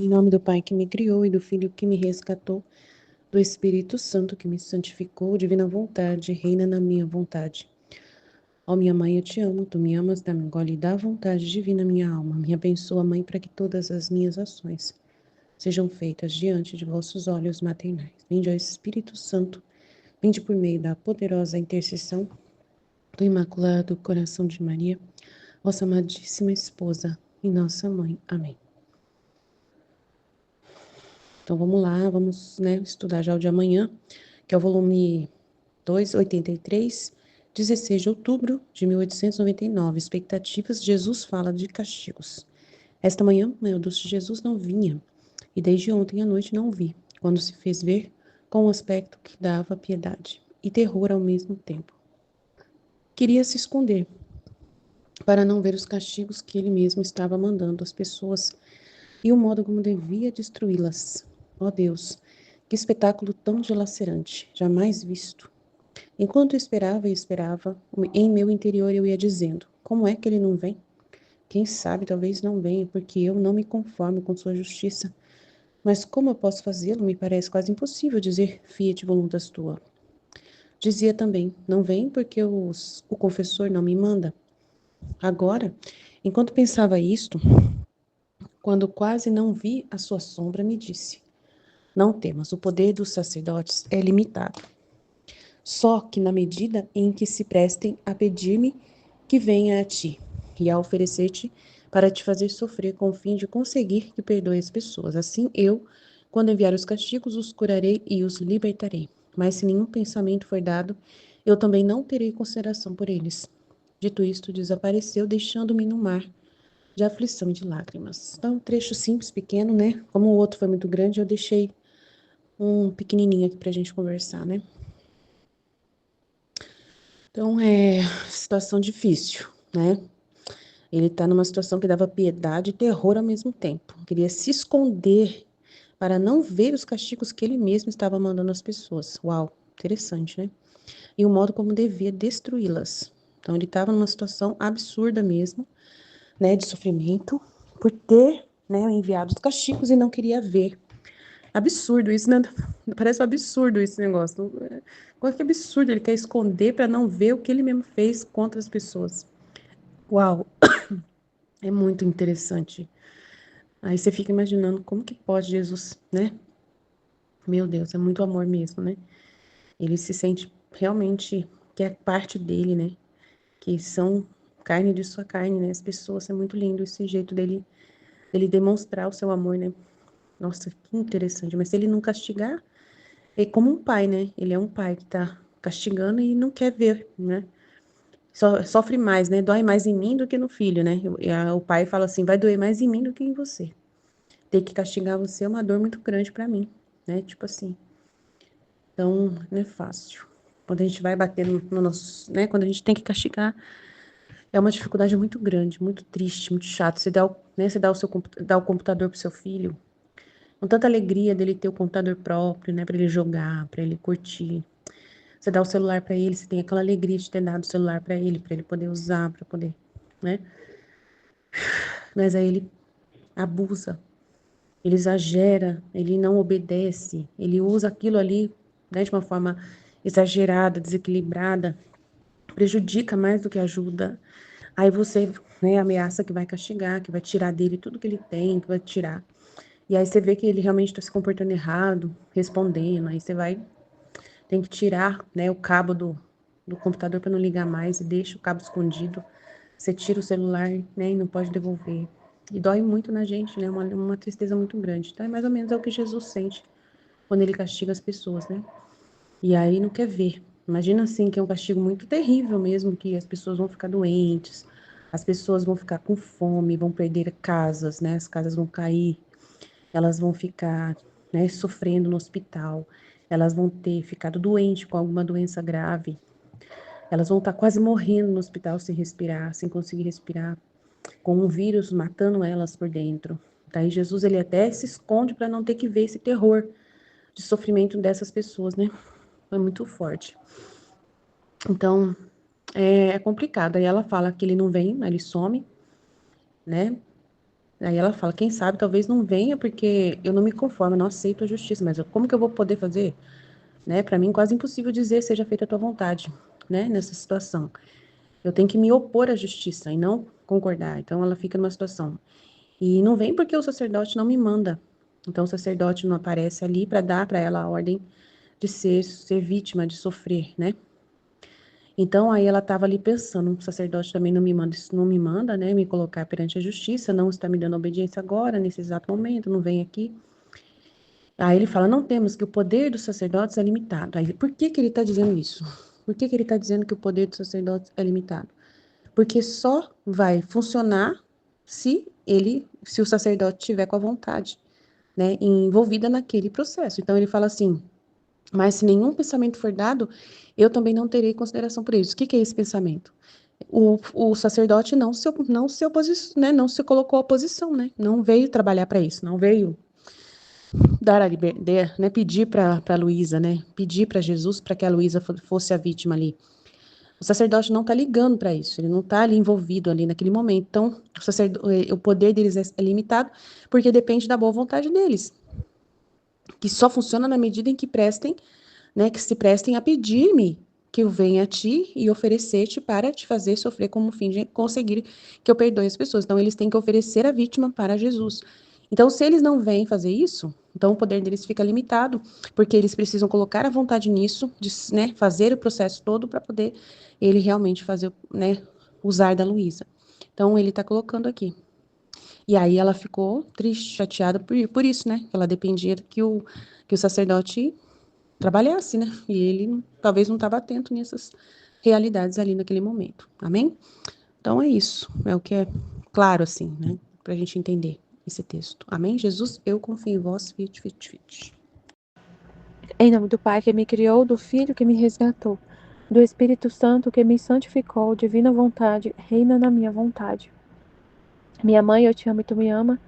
Em nome do Pai que me criou e do Filho que me resgatou, do Espírito Santo que me santificou, divina vontade, reina na minha vontade. Ó minha mãe, eu te amo, tu me amas, dá-me gole e dá vontade divina minha alma. Me abençoa, mãe, para que todas as minhas ações sejam feitas diante de vossos olhos maternais. Vinde ao Espírito Santo, vinde por meio da poderosa intercessão do Imaculado Coração de Maria, vossa amadíssima esposa e nossa mãe. Amém. Então vamos lá, vamos, estudar já o de amanhã, que é o volume 283, 16 de outubro de 1899. Expectativas, Jesus fala de castigos. Esta manhã, meu doce Jesus não vinha, e desde ontem à noite não vi, quando se fez ver com um aspecto que dava piedade e terror ao mesmo tempo. Queria se esconder, para não ver os castigos que ele mesmo estava mandando às pessoas e o modo como devia destruí-las. Ó Deus, que espetáculo tão dilacerante, jamais visto. Enquanto esperava e esperava, em meu interior eu ia dizendo: como é que ele não vem? Quem sabe, talvez não venha, porque eu não me conformo com sua justiça. Mas como eu posso fazê-lo? Me parece quase impossível dizer fiat voluntas tua. Dizia também: não vem porque o confessor não me manda. Agora, enquanto pensava isto, quando quase não vi a sua sombra, me disse: não temas, o poder dos sacerdotes é limitado. Só que na medida em que se prestem a pedir-me que venha a ti e a oferecer-te para te fazer sofrer com o fim de conseguir que perdoe as pessoas. Assim eu, quando enviar os castigos, os curarei e os libertarei. Mas se nenhum pensamento for dado, eu também não terei consideração por eles. Dito isto, desapareceu, deixando-me no mar de aflição e de lágrimas. Então, um trecho simples, pequeno, né? Como o outro foi muito grande, eu deixei um pequenininho aqui pra gente conversar, né? Então, situação difícil, né? Ele tá numa situação que dava piedade e terror ao mesmo tempo. Queria se esconder para não ver os castigos que ele mesmo estava mandando às pessoas. Uau, interessante, né? E o modo como devia destruí-las. Então, ele estava numa situação absurda mesmo, né, de sofrimento, por ter, né, enviado os castigos e não queria ver. Absurdo isso, né? Parece um absurdo esse negócio. Qual que absurdo, ele quer esconder para não ver o que ele mesmo fez contra as pessoas. Uau, é muito interessante. Aí você fica imaginando como que pode Jesus, né? Meu Deus, é muito amor mesmo, né? Ele se sente realmente que é parte dele, né? Que são carne de sua carne, né? As pessoas, é muito lindo esse jeito dele demonstrar o seu amor, né? Nossa, que interessante. Mas se ele não castigar, é como um pai, né? Ele é um pai que tá castigando e não quer ver, né? Sofre mais, né? Dói mais em mim do que no filho, né? O pai fala assim, vai doer mais em mim do que em você. Ter que castigar você é uma dor muito grande pra mim, né? Tipo assim. Então, não é fácil. Quando a gente vai bater no nosso, né? Quando a gente tem que castigar, é uma dificuldade muito grande, muito triste, muito chato. Você dá dá o computador pro seu filho, com tanta alegria dele ter o computador próprio, né? Pra ele jogar, pra ele curtir. Você dá o celular pra ele, você tem aquela alegria de ter dado o celular pra ele poder usar, pra poder, né? Mas aí ele abusa, ele exagera, ele não obedece, ele usa aquilo ali, né, de uma forma exagerada, desequilibrada, prejudica mais do que ajuda. Aí você, né, ameaça que vai castigar, que vai tirar dele tudo que ele tem, que vai tirar. E aí você vê que ele realmente está se comportando errado, respondendo, aí você vai, tem que tirar, né, o cabo do computador para não ligar mais e deixa o cabo escondido. Você tira o celular, né, e não pode devolver. E dói muito na gente, né, uma tristeza muito grande. Então é mais ou menos o que Jesus sente quando ele castiga as pessoas, né? E aí não quer ver. Imagina assim, que é um castigo muito terrível mesmo, que as pessoas vão ficar doentes, as pessoas vão ficar com fome, vão perder casas, né? As casas vão cair, elas vão ficar, né, sofrendo no hospital, elas vão ter ficado doentes com alguma doença grave, elas vão estar quase morrendo no hospital sem respirar, sem conseguir respirar, com um vírus matando elas por dentro. Daí Jesus, ele até se esconde para não ter que ver esse terror de sofrimento dessas pessoas, né? É muito forte. Então, é complicado. Aí ela fala que ele não vem, ele some, né? Aí ela fala, quem sabe talvez não venha, porque eu não me conformo, eu não aceito a justiça, mas como que eu vou poder fazer? Né? Para mim, quase impossível dizer seja feita a tua vontade, né? Nessa situação. Eu tenho que me opor à justiça e não concordar. Então ela fica numa situação. E não vem porque o sacerdote não me manda. Então o sacerdote não aparece ali para dar para ela a ordem de ser vítima, de sofrer, né? Então aí ela estava ali pensando, o sacerdote também não me manda, né, me colocar perante a justiça, não está me dando obediência agora, nesse exato momento, não vem aqui. Aí ele fala, não temos, que o poder dos sacerdotes é limitado. Aí, por que que ele está dizendo isso? Por que que ele está dizendo que o poder dos sacerdotes é limitado? Porque só vai funcionar se o sacerdote tiver com a vontade, né, envolvida naquele processo. Então ele fala assim, mas se nenhum pensamento for dado, eu também não terei consideração por isso. O que que é esse pensamento? O sacerdote não se né, não se colocou à posição, né? Não veio trabalhar para isso, não veio dar a liberdade, né, pedir para Luísa, né? Pedir para Jesus para que a Luísa fosse a vítima ali. O sacerdote não está ligando para isso, ele não está ali envolvido ali naquele momento. Então, o poder deles é limitado porque depende da boa vontade deles, que só funciona na medida em que prestem, né, que se prestem a pedir-me que eu venha a ti e oferecer-te para te fazer sofrer como fim de conseguir que eu perdoe as pessoas. Então, eles têm que oferecer a vítima para Jesus. Então, se eles não vêm fazer isso, então o poder deles fica limitado, porque eles precisam colocar a vontade nisso, de, né, fazer o processo todo para poder ele realmente fazer, né, usar da Luísa. Então, ele está colocando aqui. E aí ela ficou triste, chateada por isso, né? Ela dependia que o sacerdote trabalhasse, né? E ele talvez não estava atento nessas realidades ali naquele momento. Amém? Então é isso. É o que é claro, assim, né? Para a gente entender esse texto. Amém? Jesus, eu confio em vós. Fit, fit, fit. Em nome do Pai que me criou, do Filho que me resgatou, do Espírito Santo que me santificou, divina vontade, reina na minha vontade. Minha mãe, eu te amo e tu me ama.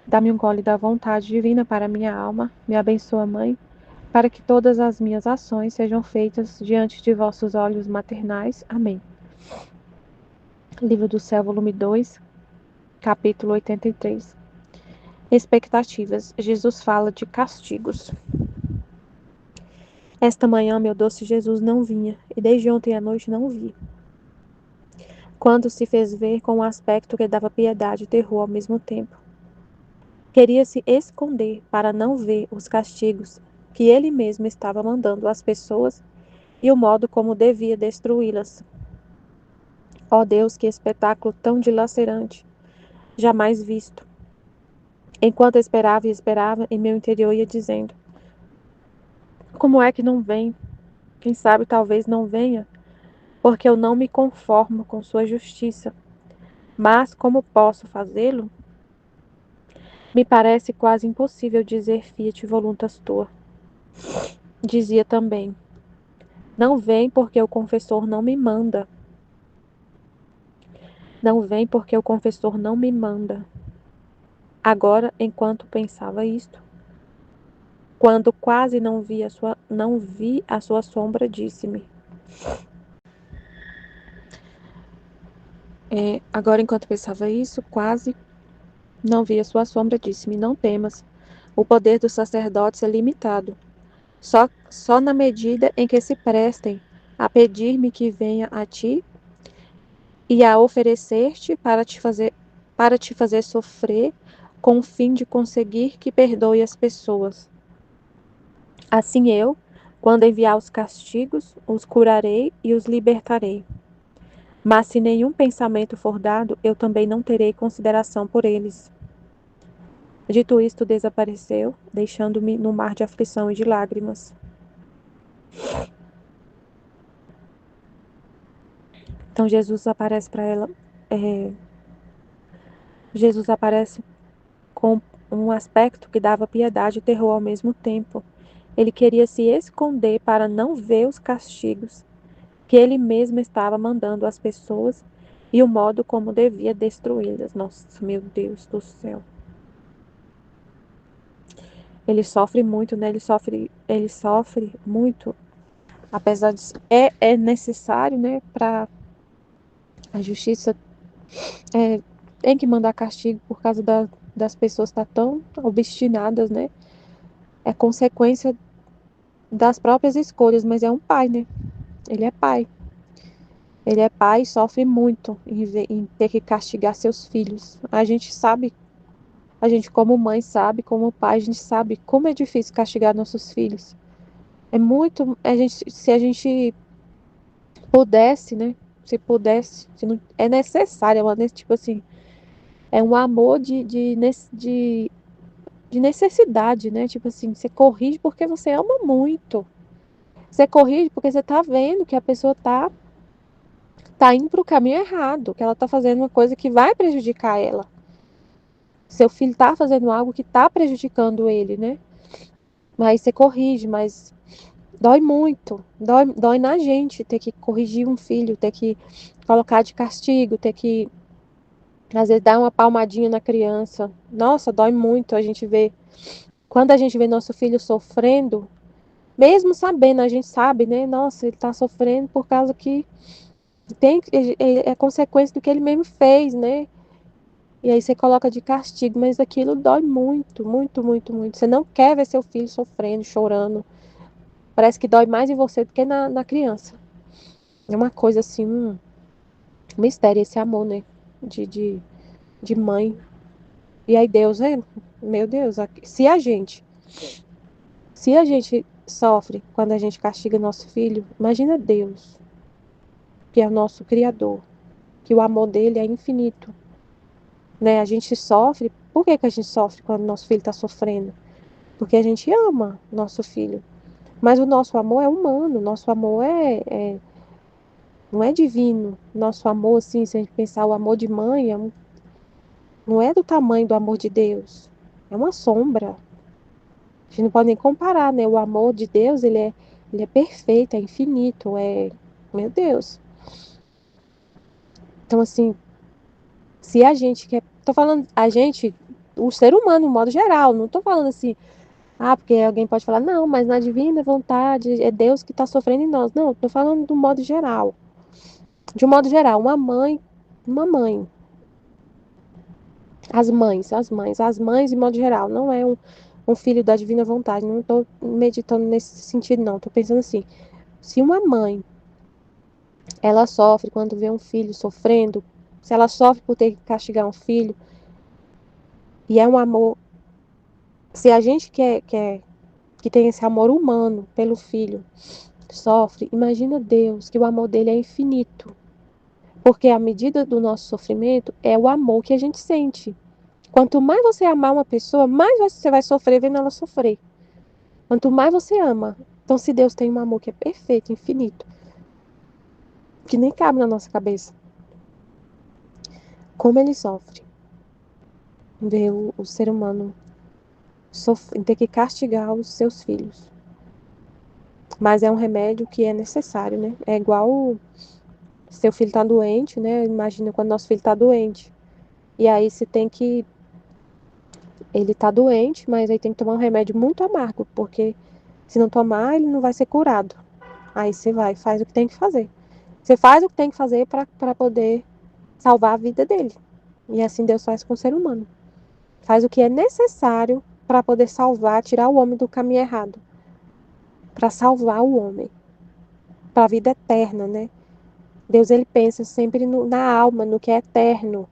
Dá-me um gole da vontade divina para minha alma. Me abençoa, Mãe, para que todas as minhas ações sejam feitas diante de vossos olhos maternais. Amém. Livro do Céu, volume 2, capítulo 83. Expectativas. Jesus fala de castigos. Esta manhã, meu doce Jesus não vinha, e desde ontem à noite não o vi. Quando se fez ver com um aspecto que dava piedade e terror ao mesmo tempo. Queria se esconder para não ver os castigos que ele mesmo estava mandando às pessoas e o modo como devia destruí-las. Ó Deus, que espetáculo tão dilacerante, jamais visto. Enquanto esperava e esperava, em meu interior ia dizendo: como é que não vem? Quem sabe talvez não venha, porque eu não me conformo com sua justiça. Mas como posso fazê-lo? Me parece quase impossível dizer fiat voluntas tua. Dizia também: não vem porque o confessor não me manda. Não vem porque o confessor não me manda. Agora, enquanto pensava isto, quando quase não vi a sua sombra, disse-me. Agora, enquanto pensava isso, quase não vi a sua sombra, disse-me: não temas. O poder dos sacerdotes é limitado. Só na medida em que se prestem a pedir-me que venha a ti e a oferecer-te para te fazer sofrer com o fim de conseguir que perdoe as pessoas. Assim eu, quando enviar os castigos, os curarei e os libertarei. Mas se nenhum pensamento for dado, eu também não terei consideração por eles. Dito isto, desapareceu, deixando-me no mar de aflição e de lágrimas. Então Jesus aparece para ela. Jesus aparece com um aspecto que dava piedade e terror ao mesmo tempo. Ele queria se esconder para não ver os castigos que ele mesmo estava mandando às pessoas e o modo como devia destruí-las. Nossa, meu Deus do céu. Ele sofre muito, né? Ele sofre muito, apesar de é necessário, né, para a justiça tem que mandar castigo por causa das pessoas estar tão obstinadas, né? É consequência das próprias escolhas, mas é um pai, né? Ele é pai. Ele é pai e sofre muito em ter que castigar seus filhos. A gente sabe, a gente como mãe sabe, como pai, a gente sabe como é difícil castigar nossos filhos. É muito, se a gente pudesse, né? Se pudesse, se não, é necessário, tipo assim, é um amor de necessidade, né? Tipo assim, você corrige porque você ama muito. Você corrige porque você tá vendo que a pessoa tá indo pro caminho errado, que ela tá fazendo uma coisa que vai prejudicar ela. Seu filho tá fazendo algo que tá prejudicando ele, né? Mas você corrige, mas dói muito. Dói na gente ter que corrigir um filho, ter que colocar de castigo, ter que, às vezes, dar uma palmadinha na criança. Nossa, dói muito a gente ver. Quando a gente vê nosso filho sofrendo, mesmo sabendo, a gente sabe, né? Nossa, ele tá sofrendo por causa que é consequência do que ele mesmo fez, né? E aí você coloca de castigo, mas aquilo dói muito, muito, muito, muito. Você não quer ver seu filho sofrendo, chorando. Parece que dói mais em você do que na criança. É uma coisa assim, um mistério esse amor, né? De, de, de mãe. E aí Deus, meu Deus, se a gente sofre quando a gente castiga nosso filho, imagina Deus, que é o nosso Criador, que o amor dele é infinito, né? A gente sofre, por que que a gente sofre quando nosso filho está sofrendo? Porque a gente ama nosso filho. Mas o nosso amor é humano, nosso amor não é divino. Nosso amor, assim, se a gente pensar o amor de mãe, não é do tamanho do amor de Deus. É uma sombra. A gente não pode nem comparar, né? O amor de Deus, ele é perfeito, é infinito, meu Deus. Então, assim, se a gente quer. Tô falando, a gente, o ser humano, no modo geral, não tô falando assim, porque alguém pode falar, não, mas na divina vontade é Deus que está sofrendo em nós. Não, tô falando do modo geral. De um modo geral, uma mãe, as mães de modo geral, não é um filho da divina vontade. Não estou meditando nesse sentido, não. Estou pensando assim, se uma mãe, ela sofre quando vê um filho sofrendo, se ela sofre por ter que castigar um filho, e é um amor, se a gente que tem esse amor humano pelo filho, sofre, imagina Deus, que o amor dele é infinito. Porque a medida do nosso sofrimento é o amor que a gente sente. Quanto mais você amar uma pessoa, mais você vai sofrer vendo ela sofrer. Quanto mais você ama. Então, se Deus tem um amor que é perfeito, infinito, que nem cabe na nossa cabeça, como ele sofre? Ver o ser humano ter que castigar os seus filhos. Mas é um remédio que é necessário, né? É igual seu filho tá doente, né? Imagina quando nosso filho tá doente. E aí você tem que. Ele tá doente, mas aí tem que tomar um remédio muito amargo, porque se não tomar, ele não vai ser curado. Aí você vai, faz o que tem que fazer. Você faz o que tem que fazer para poder salvar a vida dele. E assim Deus faz com o ser humano. Faz o que é necessário para poder salvar, tirar o homem do caminho errado. Para salvar o homem. Para a vida eterna, né? Deus, ele pensa sempre na alma, no que é eterno.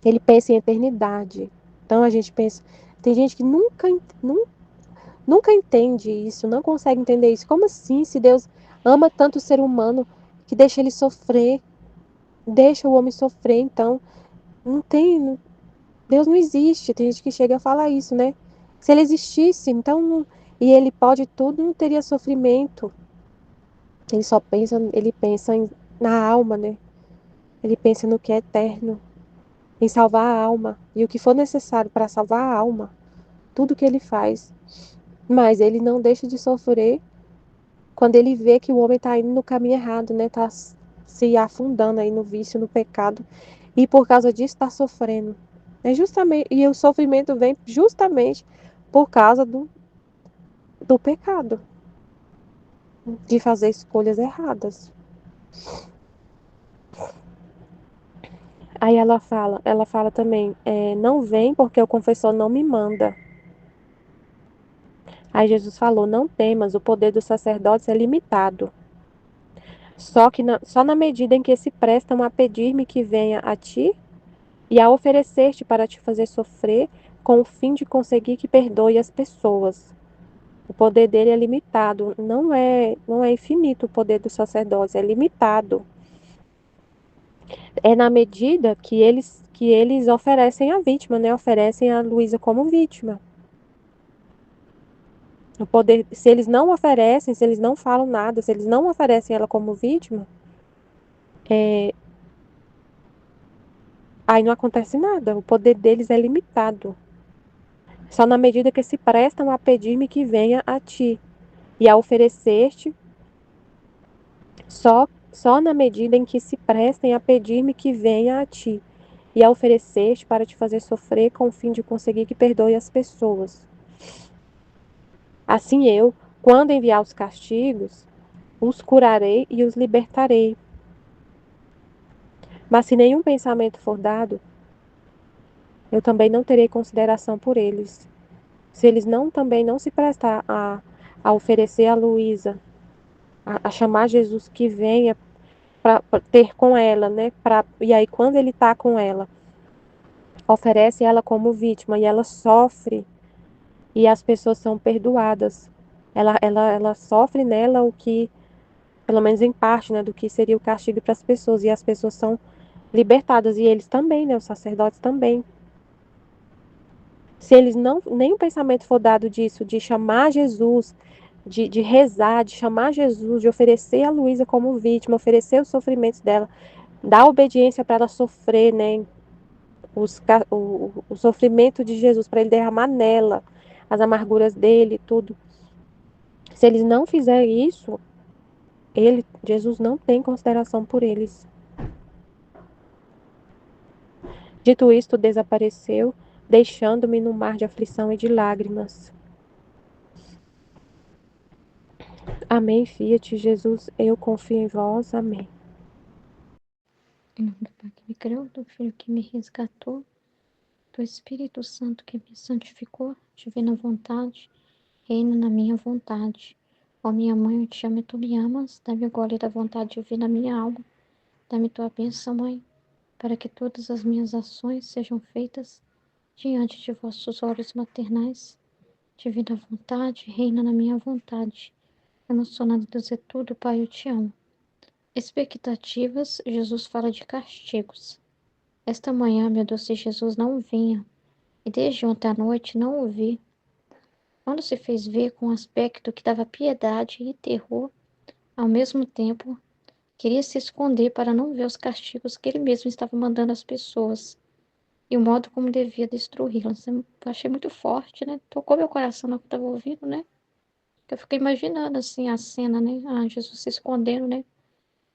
Ele pensa em eternidade. Então a gente pensa. Tem gente que nunca entende isso, não consegue entender isso. Como assim, se Deus ama tanto o ser humano que deixa ele sofrer, deixa o homem sofrer, então não tem, Deus não existe. Tem gente que chega a falar isso, né? Se ele existisse, então e ele pode tudo, não teria sofrimento. Ele pensa na alma, né? Ele pensa no que é eterno, em salvar a alma e o que for necessário para salvar a alma, tudo que ele faz. Mas ele não deixa de sofrer quando ele vê que o homem está indo no caminho errado, né? Tá se afundando aí no vício, no pecado, e por causa disso está sofrendo. E o sofrimento vem justamente por causa do pecado, de fazer escolhas erradas. Aí ela fala também, não vem porque o confessor não me manda. Aí Jesus falou, não temas, o poder dos sacerdotes é limitado. Só na medida em que se prestam a pedir-me que venha a ti e a oferecer-te para te fazer sofrer, com o fim de conseguir que perdoe as pessoas. O poder dele é limitado, não é infinito o poder dos sacerdotes, é limitado. É na medida que eles oferecem a vítima, né? Oferecem a Luísa como vítima. O poder, se eles não oferecem, se eles não falam nada, se eles não oferecem ela como vítima, é, aí não acontece nada. O poder deles é limitado. Só na medida que se prestam a pedir-me que venha a ti e a oferecer-te, só na medida em que se prestem a pedir-me que venha a ti e a oferecer-te para te fazer sofrer com o fim de conseguir que perdoe as pessoas. Assim eu, quando enviar os castigos, os curarei e os libertarei. Mas se nenhum pensamento for dado, eu também não terei consideração por eles. Se eles também não se prestar a oferecer a Luísa, a chamar Jesus que venha para ter com ela, né? E aí, quando ele está com ela, oferece ela como vítima e ela sofre e as pessoas são perdoadas. Ela sofre nela o que, pelo menos em parte, né, do que seria o castigo para as pessoas e as pessoas são libertadas e eles também, né, os sacerdotes também. Se eles não, nem o pensamento for dado disso, de chamar Jesus, de rezar, de chamar Jesus, de oferecer a Luísa como vítima, oferecer os sofrimentos dela, dar obediência para ela sofrer, né, o sofrimento de Jesus, para ele derramar nela as amarguras dele, tudo. Se eles não fizerem isso, Jesus não tem consideração por eles. Dito isto, desapareceu, deixando-me no mar de aflição e de lágrimas. Amém, Fiat, Jesus, eu confio em vós. Amém. Em nome do Pai que me criou, do Filho que me resgatou, do Espírito Santo que me santificou, divina vontade, reina na minha vontade. Ó minha mãe, eu te amo e tu me amas, dá-me o gole da vontade divina minha alma, dá-me tua bênção, mãe, para que todas as minhas ações sejam feitas diante de vossos olhos maternais. Divina vontade, reina na minha vontade. Eu não sou nada, Deus é tudo, Pai, eu te amo. Expectativas, Jesus fala de castigos. Esta manhã, meu doce Jesus não vinha, e desde ontem à noite não o vi. Quando se fez ver com um aspecto que dava piedade e terror, ao mesmo tempo, queria se esconder para não ver os castigos que ele mesmo estava mandando às pessoas, e o modo como devia destruí-las. Eu achei muito forte, né? Tocou meu coração na hora que eu estava ouvindo, né? Eu fiquei imaginando, assim, a cena, né? Ah, Jesus se escondendo, né?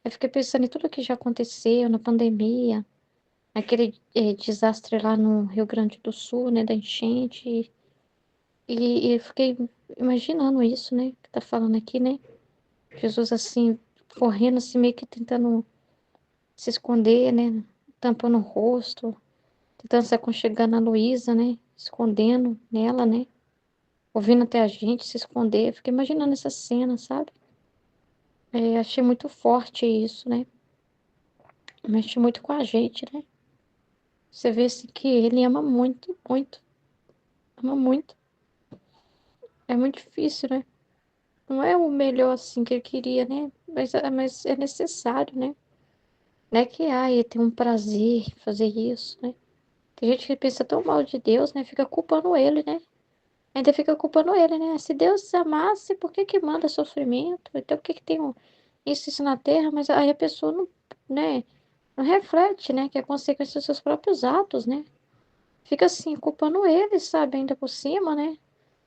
Eu fiquei pensando em tudo que já aconteceu na pandemia, aquele desastre lá no Rio Grande do Sul, né, da enchente, e eu fiquei imaginando isso, né, que tá falando aqui, né, Jesus assim, correndo assim, meio que tentando se esconder, né, tampando o rosto, tentando se aconchegar na Luísa, né, escondendo nela, né, ouvindo até a gente se esconder, eu fiquei imaginando essa cena, sabe, achei muito forte isso, né, mexe muito com a gente, né, você vê assim que ele ama muito, muito, ama muito. É muito difícil, né? Não é o melhor assim que ele queria, né? Mas é necessário, né? Não é que, ele tem um prazer em fazer isso, né? Tem gente que pensa tão mal de Deus, né? Fica culpando ele, né? Ainda fica culpando ele, né? Se Deus amasse, por que que manda sofrimento? Então, por que que tem isso na terra? Mas aí a pessoa não, né? Não reflete, né? Que é consequência dos seus próprios atos, né? Fica assim, culpando ele, sabe? Ainda por cima, né?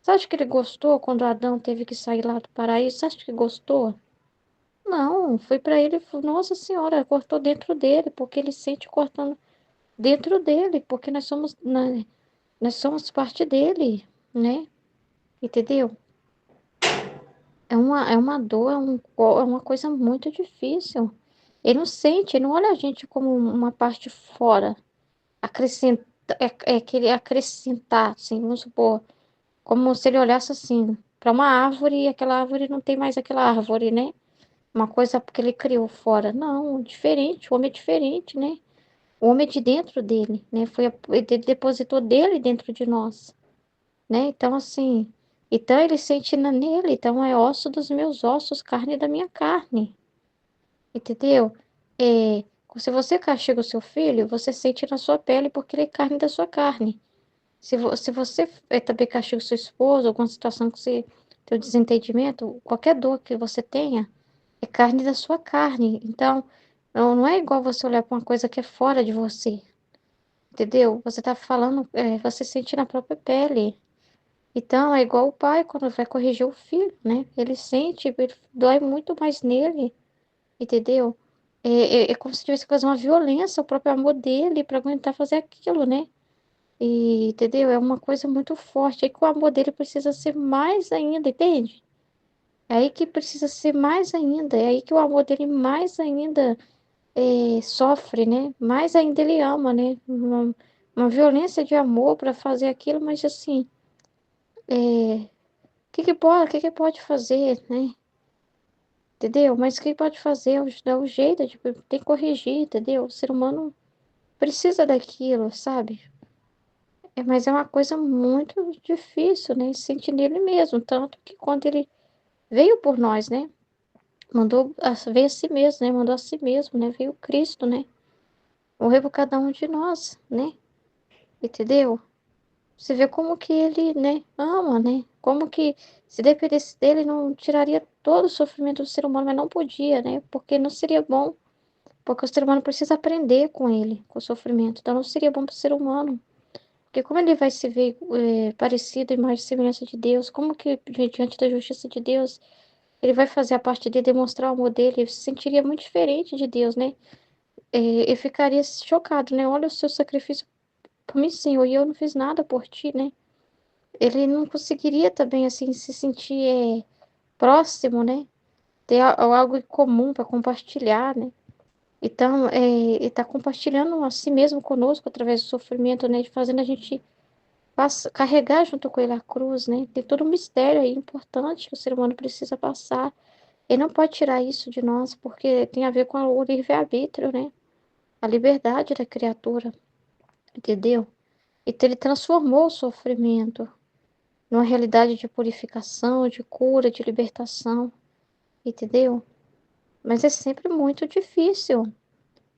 Você acha que ele gostou quando Adão teve que sair lá do paraíso? Você acha que gostou? Não, foi para ele, nossa senhora, cortou dentro dele, porque ele sente cortando dentro dele, porque nós somos parte dele, né? Entendeu? É uma dor, é uma coisa muito difícil. Ele não sente, ele não olha a gente como uma parte fora. Acrescenta, é aquele acrescentar, assim, vamos supor, como se ele olhasse assim, para uma árvore e aquela árvore não tem mais aquela árvore, né? Uma coisa porque ele criou fora. Não, diferente, o homem é diferente, né? O homem é de dentro dele, né? Ele depositou dele dentro de nós, né? Então, assim, então ele sente nele, então é osso dos meus ossos, carne da minha carne, entendeu? É, se você castiga o seu filho, você sente na sua pele porque ele é carne da sua carne. Se você também castiga o seu esposo, alguma situação que você tem um desentendimento, qualquer dor que você tenha, é carne da sua carne. Então, não é igual você olhar para uma coisa que é fora de você, entendeu? Você tá falando, você sente na própria pele. Então, é igual o pai quando vai corrigir o filho, né? Ele sente, ele dói muito mais nele, entendeu? É como se tivesse que fazer uma violência ao próprio amor dele para aguentar fazer aquilo, né? E, entendeu? É uma coisa muito forte. Aí que o amor dele precisa ser mais ainda, entende? É aí que precisa ser mais ainda. É aí que o amor dele mais ainda sofre, né? Mais ainda ele ama, né? Uma violência de amor para fazer aquilo, mas assim, o que que pode fazer, né? Entendeu? Mas o que pode fazer é o jeito, tipo, tem que corrigir, entendeu? O ser humano precisa daquilo, sabe? Mas é uma coisa muito difícil, né? Sente nele mesmo. Tanto que quando ele veio por nós, né? Veio a si mesmo, né? Mandou a si mesmo, né? Veio Cristo, né? Morreu por cada um de nós, né? Entendeu? Você vê como que ele, né? Ama, né? Como que se dependesse dele, não tiraria todo o sofrimento do ser humano, mas não podia, né? Porque não seria bom. Porque o ser humano precisa aprender com ele, com o sofrimento. Então não seria bom para o ser humano. Porque como ele vai se ver parecido, imagem e semelhança de Deus, como que diante da justiça de Deus, ele vai fazer a parte de demonstrar o amor dele, ele se sentiria muito diferente de Deus, né? E ficaria chocado, né? Olha o seu sacrifício por mim, Senhor, e eu não fiz nada por ti, né? Ele não conseguiria também, assim, se sentir próximo, né? Ter algo em comum para compartilhar, né? Então, ele está compartilhando a si mesmo conosco através do sofrimento, né? Fazendo a gente carregar junto com ele a cruz, né? Tem todo um mistério aí importante que o ser humano precisa passar. Ele não pode tirar isso de nós, porque tem a ver com o livre-arbítrio, né? A liberdade da criatura, entendeu? Então ele transformou o sofrimento numa realidade de purificação, de cura, de libertação, entendeu? Mas é sempre muito difícil,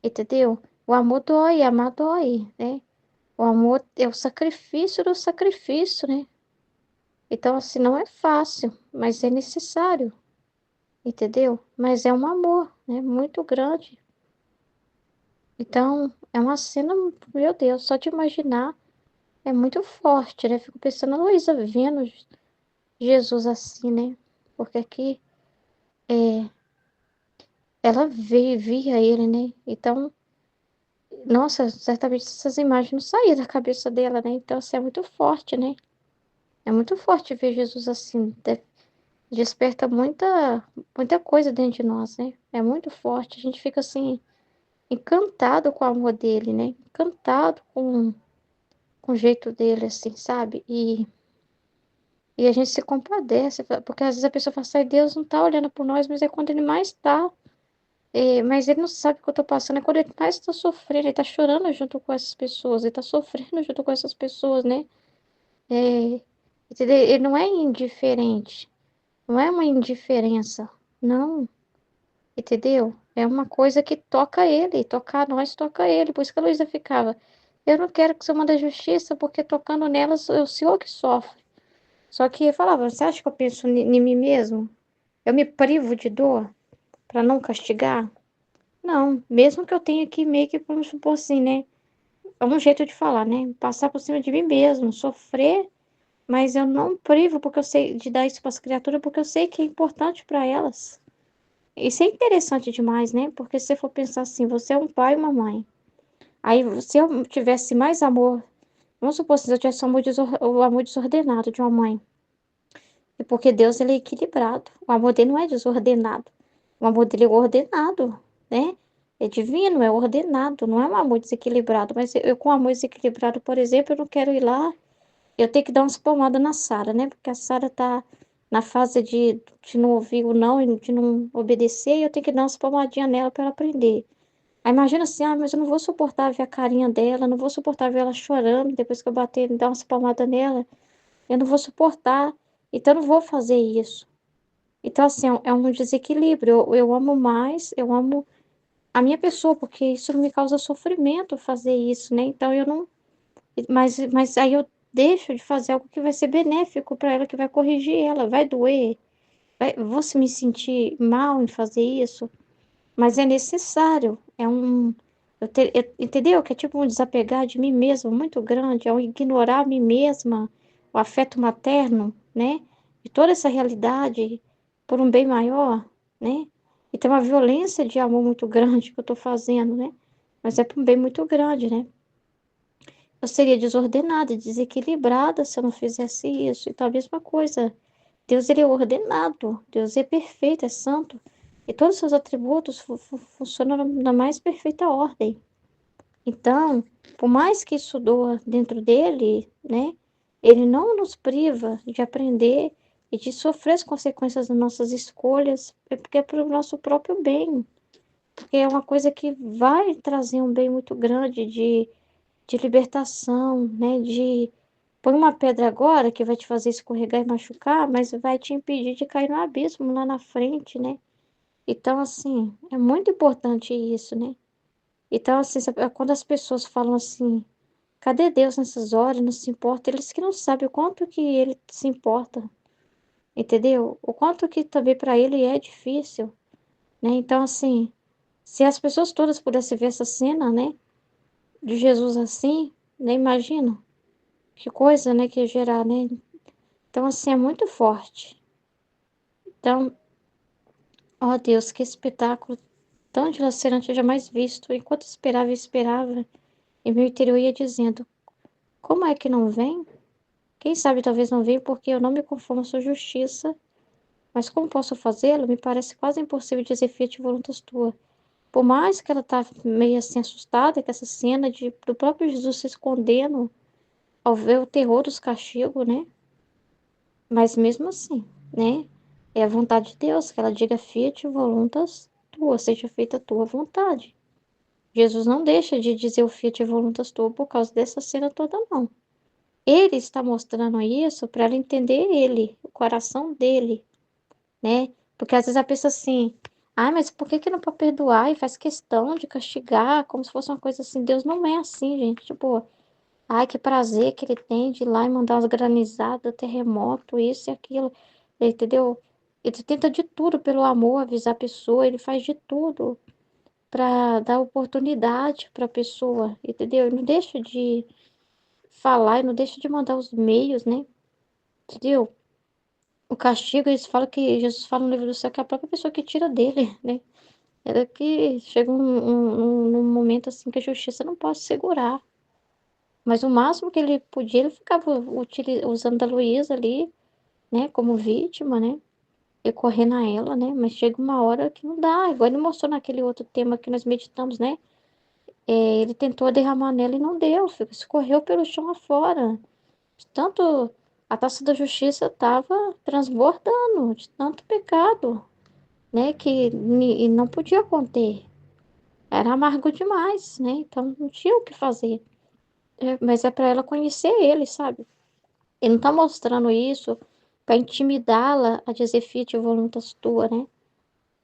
entendeu? O amor dói, amar dói, né? O amor é o sacrifício do sacrifício, né? Então, assim, não é fácil, mas é necessário, entendeu? Mas é um amor, né? Muito grande. Então, é uma cena, meu Deus, só de imaginar é muito forte, né? Fico pensando a Luísa vendo Jesus assim, né? Porque aqui ela via ele, né? Então, nossa, certamente essas imagens não saíam da cabeça dela, né? Então, assim, é muito forte, né? É muito forte ver Jesus assim. Desperta muita coisa dentro de nós, né? É muito forte. A gente fica assim, encantado com o amor dele, né? Encantado com o jeito dele, assim, sabe? E a gente se compadece, porque às vezes a pessoa fala assim, Deus não tá olhando por nós, mas é quando ele mais tá. Mas ele não sabe o que eu tô passando, é quando ele mais tá sofrendo, ele tá chorando junto com essas pessoas, ele tá sofrendo junto com essas pessoas, né? É, entendeu? Ele não é indiferente, não é uma indiferença, não. Entendeu? É uma coisa que toca ele, tocar nós, toca ele. Por isso que a Luísa ficava. Eu não quero que o Senhor mande a justiça, porque tocando nelas é o Senhor que sofre. Só que eu falava, você acha que eu penso em mim mesmo? Eu me privo de dor para não castigar? Não, mesmo que eu tenha que meio que, vamos supor assim, né? É um jeito de falar, né? Passar por cima de mim mesmo, sofrer, mas eu não privo porque eu sei de dar isso para as criaturas, porque eu sei que é importante para elas. Isso é interessante demais, né? Porque se você for pensar assim, você é um pai e uma mãe. Aí, se eu tivesse mais amor, vamos supor, se eu tivesse o amor desordenado de uma mãe. É porque Deus, ele é equilibrado. O amor dele não é desordenado. O amor dele é ordenado, né? É divino, é ordenado, não é um amor desequilibrado. Mas eu com amor desequilibrado, por exemplo, eu não quero ir lá, eu tenho que dar umas palmadas na Sara, né? Porque a Sara tá na fase de não ouvir o não e de não obedecer, e eu tenho que dar umas palmadinhas nela para ela aprender. Aí imagina assim, mas eu não vou suportar ver a carinha dela, não vou suportar ver ela chorando depois que eu bater e dar umas palmadas nela. Eu não vou suportar, então eu não vou fazer isso. Então, assim, é um desequilíbrio. Eu amo mais, eu amo a minha pessoa, porque isso me causa sofrimento fazer isso, né? Então eu não. Mas aí eu deixo de fazer algo que vai ser benéfico para ela, que vai corrigir ela, vai doer, vou se me sentir mal em fazer isso, mas é necessário. Entendeu? Que é tipo um desapegar de mim mesma muito grande, é um ignorar a mim mesma, o afeto materno, né? E toda essa realidade por um bem maior, né? E tem uma violência de amor muito grande que eu tô fazendo, né? Mas é por um bem muito grande, né? Eu seria desordenada, desequilibrada se eu não fizesse isso. Então, a mesma coisa. Deus, ele é ordenado. Deus é perfeito, é santo. E todos os seus atributos funcionam na mais perfeita ordem. Então, por mais que isso doa dentro dele, né? Ele não nos priva de aprender e de sofrer as consequências das nossas escolhas, porque é para o nosso próprio bem. Porque é uma coisa que vai trazer um bem muito grande de libertação, né? De põe uma pedra agora que vai te fazer escorregar e machucar, mas vai te impedir de cair no abismo lá na frente, né? Então, assim, é muito importante isso, né? Então, assim, quando as pessoas falam assim, cadê Deus nessas horas? Não se importa, eles que não sabem o quanto que ele se importa, entendeu? O quanto que também para ele é difícil, né? Então, assim, se as pessoas todas pudessem ver essa cena, né? De Jesus assim, né? Imagina. Que coisa, né, que ia gerar, né? Então, assim, é muito forte. Então, ó Deus, que espetáculo tão dilacerante eu jamais visto. Enquanto esperava e esperava, em meu interior ia dizendo, como é que não vem? Quem sabe talvez não venha porque eu não me conformo à sua justiça. Mas como posso fazê-lo? Me parece quase impossível dizer fiat voluntas tua. Por mais que ela tá meio assim assustada com essa cena do próprio Jesus se escondendo ao ver o terror dos castigos, né? Mas mesmo assim, né? É a vontade de Deus, que ela diga fiat voluntas tua, seja feita a tua vontade. Jesus não deixa de dizer o fiat voluntas tua por causa dessa cena toda, não. Ele está mostrando isso para ela entender ele, o coração dele, né? Porque às vezes a pessoa assim, mas por que que não pode perdoar e faz questão de castigar, como se fosse uma coisa assim. Deus não é assim, gente. Tipo, que prazer que ele tem de ir lá e mandar umas granizadas, terremoto, isso e aquilo, entendeu? Ele tenta de tudo pelo amor, avisar a pessoa, ele faz de tudo para dar oportunidade para a pessoa, entendeu? Ele não deixa de falar, ele não deixa de mandar os meios, né? Entendeu? O castigo, eles falam que Jesus fala no livro do céu que é a própria pessoa que tira dele, né? Era que chega um momento assim que a justiça não pode segurar. Mas o máximo que ele podia, ele ficava usando a Luísa ali, né, como vítima, né, recorrendo a ela, né, mas chega uma hora que não dá, igual ele mostrou naquele outro tema que nós meditamos, né, ele tentou derramar nela e não deu, escorreu pelo chão afora, tanto a taça da justiça estava transbordando de tanto pecado, né, que e não podia conter, era amargo demais, né, então não tinha o que fazer. Mas é para ela conhecer ele, sabe? Ele não tá mostrando isso para intimidá-la a dizer fiat voluntas tua, né?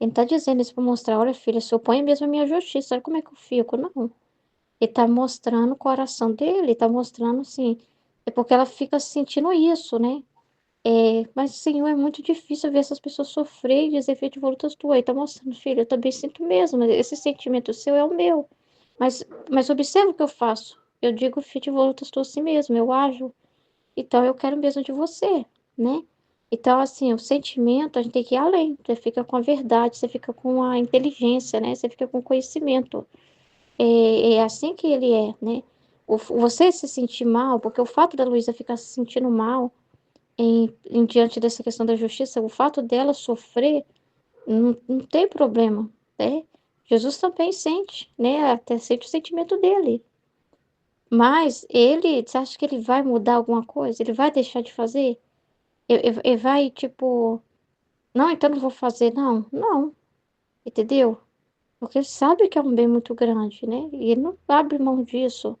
Ele tá dizendo isso para mostrar, olha, filha, se opõe mesmo à minha justiça, olha como é que eu fico. Não. Ele tá mostrando o coração dele, ele tá mostrando assim, é porque ela fica sentindo isso, né? Mas, Senhor, é muito difícil ver essas pessoas sofrer e dizer fiat voluntas tua. Ele tá mostrando, filha, eu também sinto mesmo, esse sentimento seu é o meu. Mas observa o que eu faço. Eu digo fiat voluntas tua assim mesmo, eu ajo. Então, eu quero mesmo de você, né? Então, assim, o sentimento, a gente tem que ir além. Você fica com a verdade, você fica com a inteligência, né? Você fica com o conhecimento. É assim que ele é, né? Você se sentir mal, porque o fato da Luísa ficar se sentindo mal diante dessa questão da justiça, o fato dela sofrer, não tem problema, né? Jesus também sente, né? Até sente o sentimento dele. Mas ele, você acha que ele vai mudar alguma coisa? Ele vai deixar de fazer? Ele vai, tipo, não, então não vou fazer, não. Não, entendeu? Porque ele sabe que é um bem muito grande, né? E ele não abre mão disso.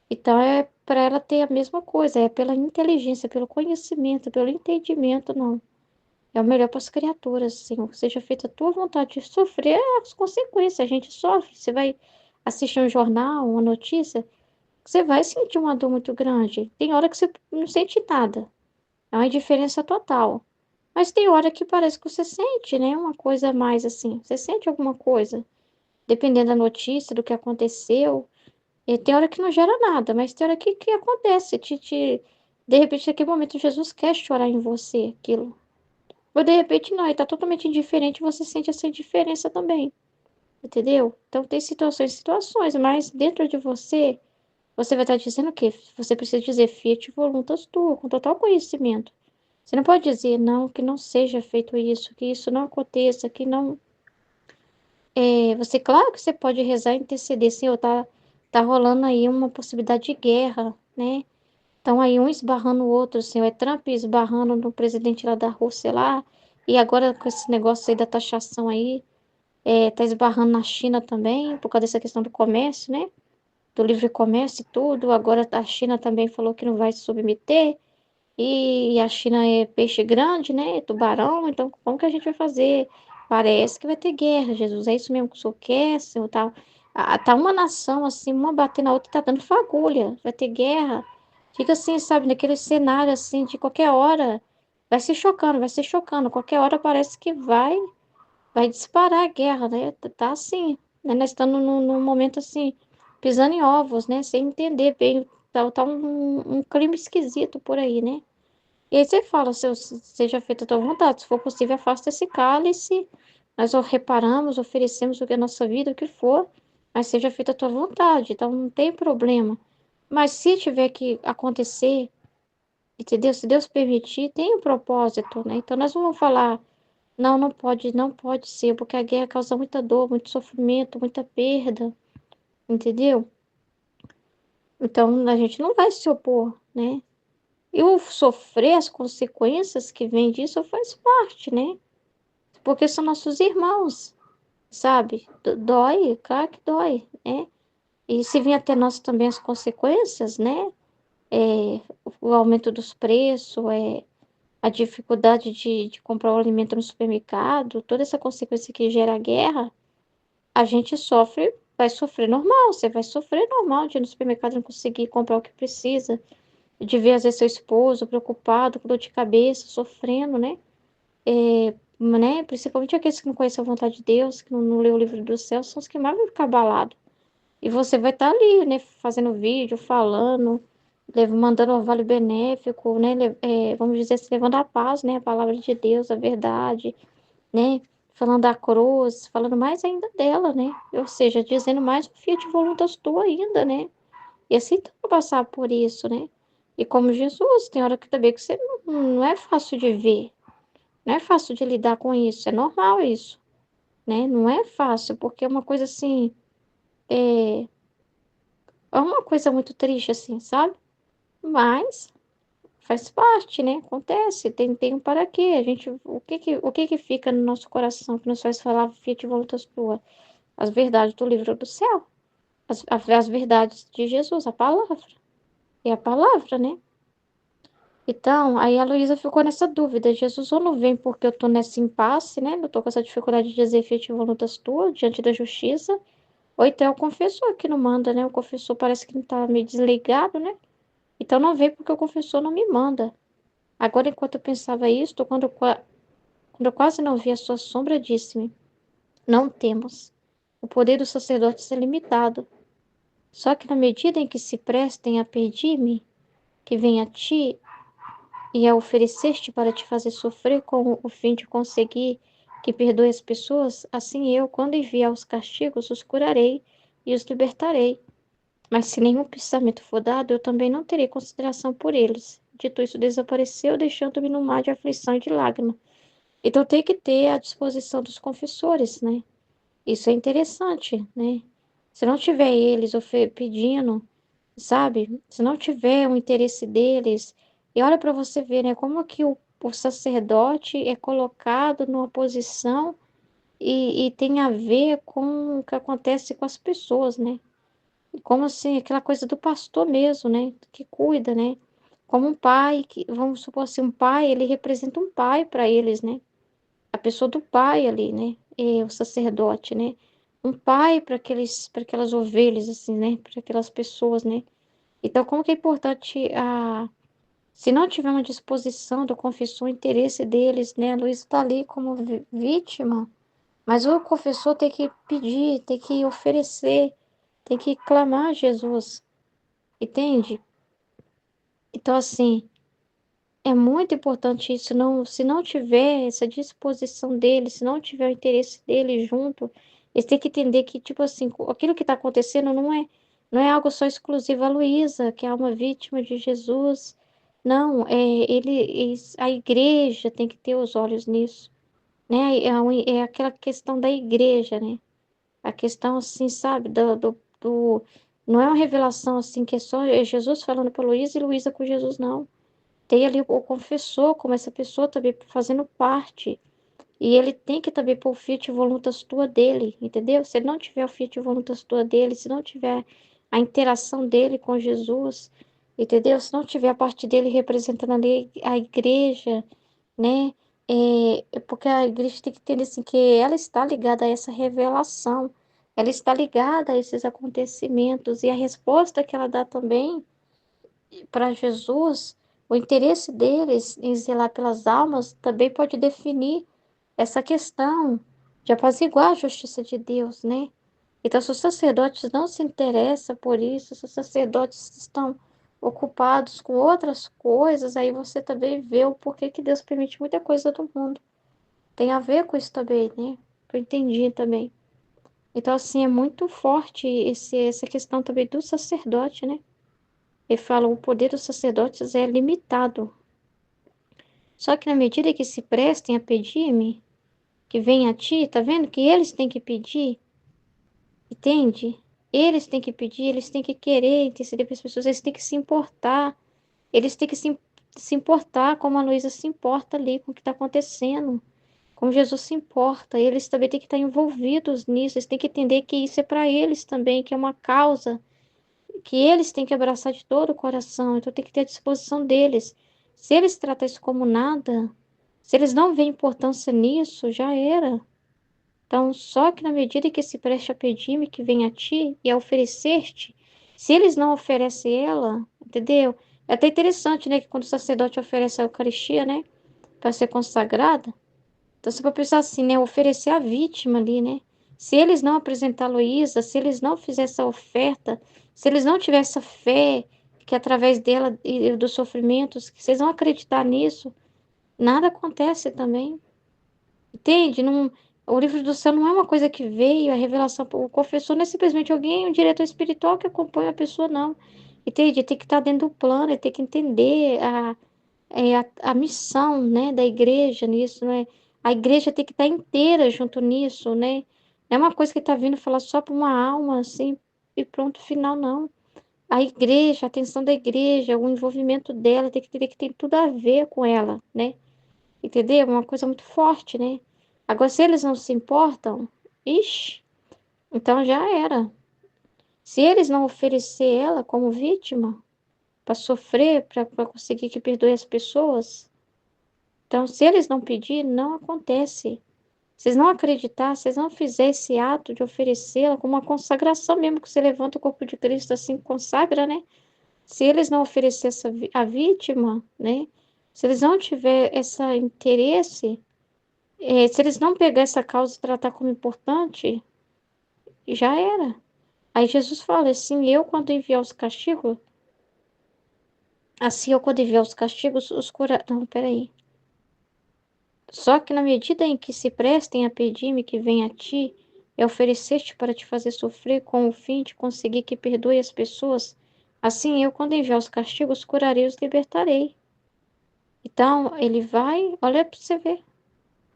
Então é para ela ter a mesma coisa, é pela inteligência, pelo conhecimento, pelo entendimento, não. É o melhor para as criaturas, Senhor. Que seja feita a tua vontade de sofrer as consequências. A gente sofre. Você vai assistir um jornal, uma notícia, você vai sentir uma dor muito grande. Tem hora que você não sente nada. É uma indiferença total. Mas tem hora que parece que você sente, né? Uma coisa a mais assim. Você sente alguma coisa. Dependendo da notícia, do que aconteceu. E tem hora que não gera nada, mas tem hora que acontece. De repente, naquele momento, Jesus quer chorar em você aquilo. Ou de repente não, ele tá totalmente indiferente e você sente essa indiferença também. Entendeu? Então tem situações e situações, mas dentro de você, você vai estar dizendo o quê? Você precisa dizer fiat voluntas tua, com total conhecimento. Você não pode dizer não, que não seja feito isso, que isso não aconteça, que não. Você, claro que você pode rezar e interceder, Senhor, tá rolando aí uma possibilidade de guerra, né? Então aí um esbarrando o outro, Senhor, é Trump esbarrando no presidente lá da Rússia lá, e agora com esse negócio aí da taxação aí, tá esbarrando na China também, por causa dessa questão do comércio, né? Do livre comércio e tudo. Agora a China também falou que não vai se submeter. E a China é peixe grande, né? Tubarão. Então, como que a gente vai fazer? Parece que vai ter guerra, Jesus. É isso mesmo que o senhor quer, senhor? Tá uma nação, assim, uma batendo na outra, tá dando fagulha. Vai ter guerra. Fica assim, sabe, naquele cenário, assim, de qualquer hora. Vai se chocando, vai se chocando. Qualquer hora parece que vai disparar a guerra, né? Tá assim, né? Nós estamos num momento, assim, pisando em ovos, né? Sem entender bem. Tá um clima esquisito por aí, né? E aí você fala, seja feita a tua vontade, se for possível, afasta esse cálice, nós o reparamos, oferecemos o que é a nossa vida, o que for, mas seja feita a tua vontade, então não tem problema. Mas se tiver que acontecer, entendeu? Se Deus permitir, tem um propósito, né? Então nós não vamos falar, não, não pode, não pode ser, porque a guerra causa muita dor, muito sofrimento, muita perda, entendeu? Então a gente não vai se opor, né? E o sofrer as consequências que vem disso faz parte, né? Porque são nossos irmãos, sabe? Dói, claro que dói, né? E se vir até nós também as consequências, né? É, o aumento dos preços, a dificuldade de comprar o alimento no supermercado, toda essa consequência que gera a guerra, a gente sofre, vai sofrer normal, você vai sofrer normal de ir no supermercado e não conseguir comprar o que precisa, de ver às vezes seu esposo preocupado, com dor de cabeça, sofrendo, né? Né? Principalmente aqueles que não conhecem a vontade de Deus, que não lê o livro do céu, são os que mais vão ficar abalados. E você vai estar ali, né? Fazendo vídeo, falando, mandando o vale benéfico, né? Vamos dizer assim, levando a paz, né? A palavra de Deus, a verdade, né? Falando da cruz, falando mais ainda dela, né? Ou seja, dizendo mais o fiat voluntas tua ainda, né? E assim tu vai passar por isso, né? E como Jesus, tem hora que também que você não é fácil de ver, não é fácil de lidar com isso, é normal isso, né? Não é fácil, porque é uma coisa assim, é, é uma coisa muito triste, assim, sabe? Mas faz parte, né? Acontece, tem um para quê? A gente, o que que fica no nosso coração que nos faz falar Fiat Voluntas Tua? As verdades do livro do céu, as verdades de Jesus, a palavra. É a palavra, né? Então, aí a Luísa ficou nessa dúvida. Jesus ou não vem porque eu tô nesse impasse, né? Eu tô com essa dificuldade de dizer Fiat Voluntas Tua diante da justiça. Ou então é o confessor que não manda, né? O confessor parece que não tá meio desligado, né? Então não vem porque o confessor não me manda. Agora, enquanto eu pensava isso, quando eu quase não vi a sua sombra, disse-me: não temos. O poder do sacerdote é limitado. Só que na medida em que se prestem a pedir-me, que venha a ti e a oferecer-te para te fazer sofrer com o fim de conseguir que perdoe as pessoas, assim eu, quando enviar os castigos, os curarei e os libertarei. Mas se nenhum pensamento for dado, eu também não terei consideração por eles. Dito isso, desapareceu, deixando-me num mar de aflição e de lágrima. Então tem que ter a disposição dos confessores, né? Isso é interessante, né? Se não tiver eles pedindo, sabe? Se não tiver o interesse deles, e olha para você ver, né? Como que o sacerdote é colocado numa posição e tem a ver com o que acontece com as pessoas, né? Como assim, aquela coisa do pastor mesmo, né? Que cuida, né? Como um pai, que, vamos supor assim, um pai, ele representa um pai para eles, né? A pessoa do pai ali, né? É o sacerdote, né? Um pai para aquelas ovelhas, assim, né? Para aquelas pessoas, né? Então, como que é importante se não tiver uma disposição do confessor, o interesse deles, né? A Luísa está ali como vítima, mas o confessor tem que pedir, tem que oferecer, tem que clamar a Jesus, entende? Então, assim, é muito importante isso. Não, se não tiver essa disposição dele, se não tiver o interesse dele junto, eles têm que entender que, tipo assim, aquilo que está acontecendo não é algo só exclusivo a Luísa, que é uma vítima de Jesus. Não, a igreja tem que ter os olhos nisso, né? É aquela questão da igreja, né? A questão, assim, sabe, não é uma revelação, assim, que é só Jesus falando para Luísa e Luísa com Jesus, não. Tem ali o confessor, como essa pessoa também fazendo parte. E ele tem que também pôr o fiat voluntas tua dele, entendeu? Se ele não tiver o fiat voluntas tua dele, se não tiver a interação dele com Jesus, entendeu? Se não tiver a parte dele representando ali a igreja, né? Porque a igreja tem que entender assim, que ela está ligada a essa revelação, ela está ligada a esses acontecimentos, e a resposta que ela dá também para Jesus, o interesse deles em zelar pelas almas também pode definir essa questão de apaziguar a justiça de Deus, né? Então, se os sacerdotes não se interessam por isso, se os sacerdotes estão ocupados com outras coisas, aí você também vê o porquê que Deus permite muita coisa do mundo. Tem a ver com isso também, né? Que eu entendi também. Então, assim, é muito forte essa questão também do sacerdote, né? Ele fala, o poder dos sacerdotes é limitado. Só que na medida que se prestem a pedir-me, que venha a ti, tá vendo que eles têm que pedir, entende? Eles têm que pedir, eles têm que querer interceder pelas pessoas, eles têm que se importar, eles têm que se importar como a Luísa se importa ali com o que está acontecendo, como Jesus se importa, eles também têm que estar envolvidos nisso, eles têm que entender que isso é para eles também, que é uma causa que eles têm que abraçar de todo o coração, então tem que ter a disposição deles. Se eles tratam isso como nada, se eles não veem importância nisso, já era. Então, só que na medida que se preste a pedir-me que venha a ti e a oferecer-te, se eles não oferecem ela, entendeu? É até interessante, né, que quando o sacerdote oferece a Eucaristia, né, para ser consagrada, então você pode pensar assim, né, oferecer a vítima ali, né? Se eles não apresentar a Luísa, se eles não fizerem essa oferta, se eles não tiverem essa fé, que através dela e dos sofrimentos, que vocês vão acreditar nisso, nada acontece também. Entende? Não, o livro do céu não é uma coisa que veio, a revelação, o confessor não é simplesmente alguém, um diretor espiritual que acompanha a pessoa, não. Entende? Tem que estar dentro do plano, tem que entender a missão, né, da igreja nisso, né? A igreja tem que estar inteira junto nisso, né? Não é uma coisa que está vindo falar só para uma alma, assim, e pronto, final, não. A igreja, a atenção da igreja, o envolvimento dela tem que entender que tem tudo a ver com ela, né? Entendeu? É uma coisa muito forte, né? Agora, se eles não se importam, ixi, então já era. Se eles não oferecer ela como vítima para sofrer, para conseguir que perdoe as pessoas, então, se eles não pedirem, não acontece. Se vocês não acreditar, se vocês não fizerem esse ato de oferecê-la como uma consagração mesmo, que você levanta o corpo de Cristo assim, consagra, né? Se eles não oferecer a vítima, né? Se eles não tiverem esse interesse, se eles não pegar essa causa e tratar como importante, já era. Aí Jesus fala assim, eu quando enviar os castigos, assim eu quando enviar os castigos, os cura... Não, peraí. Só que na medida em que se prestem a pedir-me que venha a ti, e oferecer-te para te fazer sofrer com o fim de conseguir que perdoe as pessoas, assim eu, quando enviar os castigos, curarei e os libertarei. Então, ele vai, olha para você ver.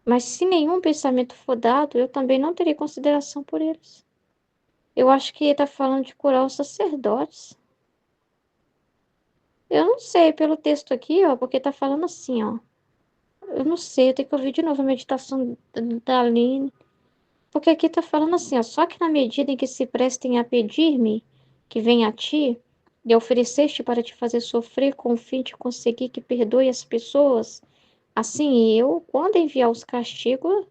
Mas se nenhum pensamento for dado, eu também não terei consideração por eles. Eu acho que ele está falando de curar os sacerdotes. Eu não sei pelo texto aqui, ó, porque tá falando assim, ó. Eu não sei, eu tenho que ouvir de novo a meditação da Aline. Porque aqui tá falando assim, ó. Só que na medida em que se prestem a pedir-me, que venha a ti, e ofereceste para te fazer sofrer com o fim de conseguir que perdoe as pessoas, assim eu, quando enviar os castigos,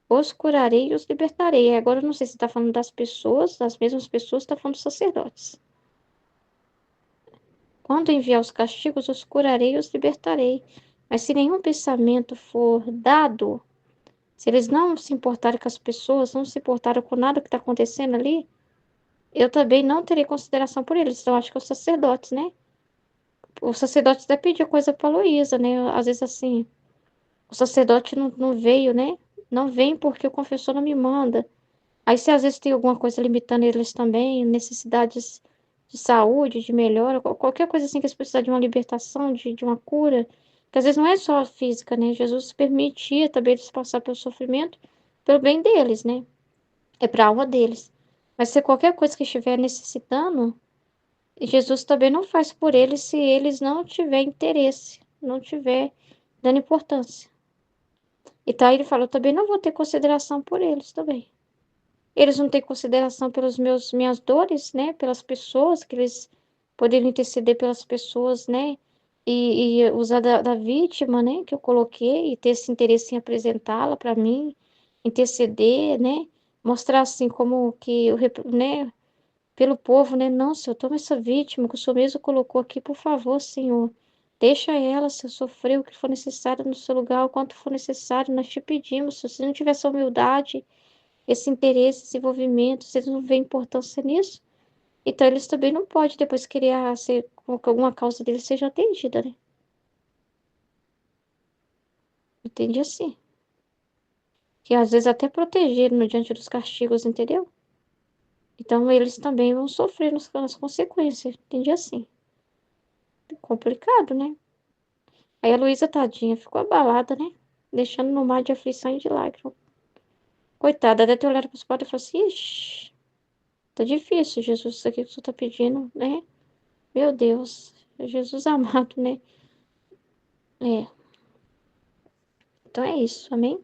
os curarei e os libertarei. Agora eu não sei se tá falando das pessoas, das mesmas pessoas, tá falando dos sacerdotes. Quando enviar os castigos, os curarei e os libertarei. Mas se nenhum pensamento for dado, se eles não se importarem com as pessoas, não se importarem com nada que está acontecendo ali, eu também não terei consideração por eles. Então, acho que os sacerdotes, né? Os sacerdotes até pediu coisa para Luísa, né? Às vezes, assim, o sacerdote não veio, né? Não vem porque o confessor não me manda. Aí, se às vezes tem alguma coisa limitando eles também, necessidades de saúde, de melhora, qualquer coisa assim que eles precisam de uma libertação, de uma cura, que às vezes não é só física, né? Jesus permitia também eles passar pelo sofrimento pelo bem deles, né? É para a alma deles. Mas se qualquer coisa que estiver necessitando, Jesus também não faz por eles se eles não tiverem interesse, não tiver dando importância. Então aí ele fala, eu também não vou ter consideração por eles também. Eles não têm consideração pelas minhas dores, né? Pelas pessoas, que eles poderiam interceder pelas pessoas, né? E usar da vítima, né? Que eu coloquei, e ter esse interesse em apresentá-la para mim, interceder, né? Mostrar assim como que, né? Pelo povo, né? Não, Senhor, toma essa vítima que o Senhor mesmo colocou aqui, por favor, Senhor. Deixa ela, se sofrer o que for necessário no seu lugar, o quanto for necessário, nós te pedimos, Senhor. Se não tiver essa humildade, esse interesse, esse envolvimento, se eles não veem importância nisso, então eles também não podem depois querer ser, que alguma causa deles seja atendida, né? Entendi assim. Que às vezes até protegeram diante dos castigos, entendeu? Então eles também vão sofrer nas consequências. Entendi assim. Complicado, né? Aí a Luísa, tadinha, ficou abalada, né? Deixando no mar de aflição e de lágrimas. Coitada, deve ter olhado para os padres e falado assim, ixi, tá difícil, Jesus, isso aqui que o senhor tá pedindo, né? Meu Deus, Jesus amado, né? É, então é isso, amém?